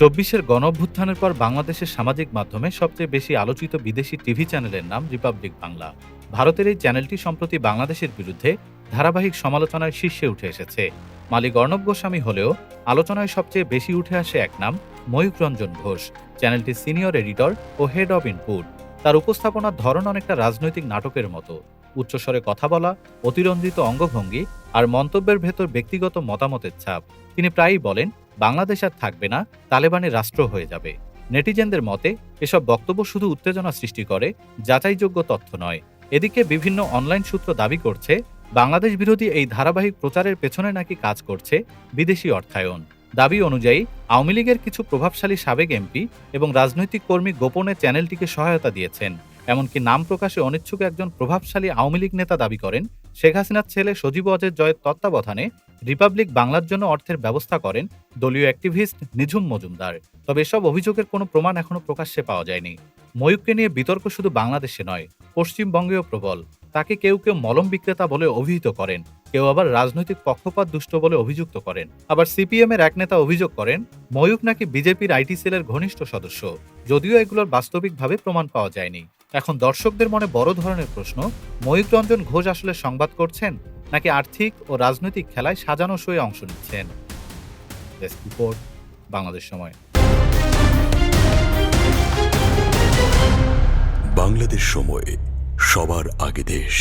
২৪-এর গণঅভ্যুত্থানের পর বাংলাদেশের সামাজিক মাধ্যমে সবচেয়ে বেশি আলোচিত বিদেশি টিভি চ্যানেলের নাম রিপাবলিক বাংলা। ভারতের এই চ্যানেলটি সম্প্রতি বাংলাদেশের বিরুদ্ধে ধারাবাহিক সমালোচনায় শীর্ষে উঠে এসেছে। মালিক অর্ণব গোস্বামী হলেও আলোচনায় সবচেয়ে বেশি উঠে আসে এক নাম, ময়ূক রঞ্জন ঘোষ। চ্যানেলটির সিনিয়র এডিটর ও হেড অব ইনপুট। তার উপস্থাপনার ধরন অনেকটা রাজনৈতিক নাটকের মতো। উচ্চস্বরে কথা বলা, অতিরঞ্জিত অঙ্গভঙ্গি আর মন্তব্যের ভেতর ব্যক্তিগত মতামতের ছাপ। তিনি প্রায়ই বলেন, বাংলাদেশ আর থাকবে না, তালেবানের রাষ্ট্র হয়ে যাবে। নেটিজেনদের মতে এসব বক্তব্য শুধু উত্তেজনা সৃষ্টি করে, যাচাইযোগ্য তথ্য নয়। এদিকে বিভিন্ন অনলাইন সূত্র দাবি করছে, বাংলাদেশ বিরোধী এই ধারাবাহিক প্রচারের পেছনে নাকি কাজ করছে বিদেশি অর্থায়ন। দাবি অনুযায়ী আওয়ামী লীগের কিছু প্রভাবশালী সাবেক এমপি এবং রাজনৈতিক কর্মী গোপনে চ্যানেলটিকে সহায়তা দিয়েছেন। এমনকি নাম প্রকাশে অনিচ্ছুক একজন প্রভাবশালী আওয়ামী লীগ নেতা দাবি করেন, শেখ হাসিনার ছেলে সজীব ওয়াজেদ জয়ের তত্ত্বাবধানে রিপাবলিক বাংলার জন্য অর্থের ব্যবস্থা করেন দলীয় অ্যাক্টিভিস্ট নিঝুম মজুমদার। তবে এসব অভিযোগের কোনো প্রমাণ এখনো প্রকাশ্যে পাওয়া যায়নি। ময়ূককে নিয়ে বিতর্ক শুধু বাংলাদেশে নয়, পশ্চিমবঙ্গেও প্রবল। তাকে কেউ কেউ মলম বিক্রেতা বলে অভিহিত করেন, কেউ আবার রাজনৈতিক পক্ষপাত দুষ্ট বলে অভিযুক্ত করেন। আবার সিপিএম এর এক নেতা অভিযোগ করেন, ময়ূক নাকি বিজেপির আইটি সেলের ঘনিষ্ঠ সদস্য, যদিও এগুলোর বাস্তবিকভাবে প্রমাণ পাওয়া যায়নি। এখন দর্শকদের মনে বড় ধরনের প্রশ্ন, ময়ূক রঞ্জন ঘোষ আসলে সংবাদ করছেন নাকি আর্থিক ও রাজনৈতিক খেলায় সাজানো শোয়ে অংশ নিচ্ছেন? ডেস্ক রিপোর্ট, বাংলাদেশ সময়। বাংলাদেশ সময়, সবার আগে দেশ।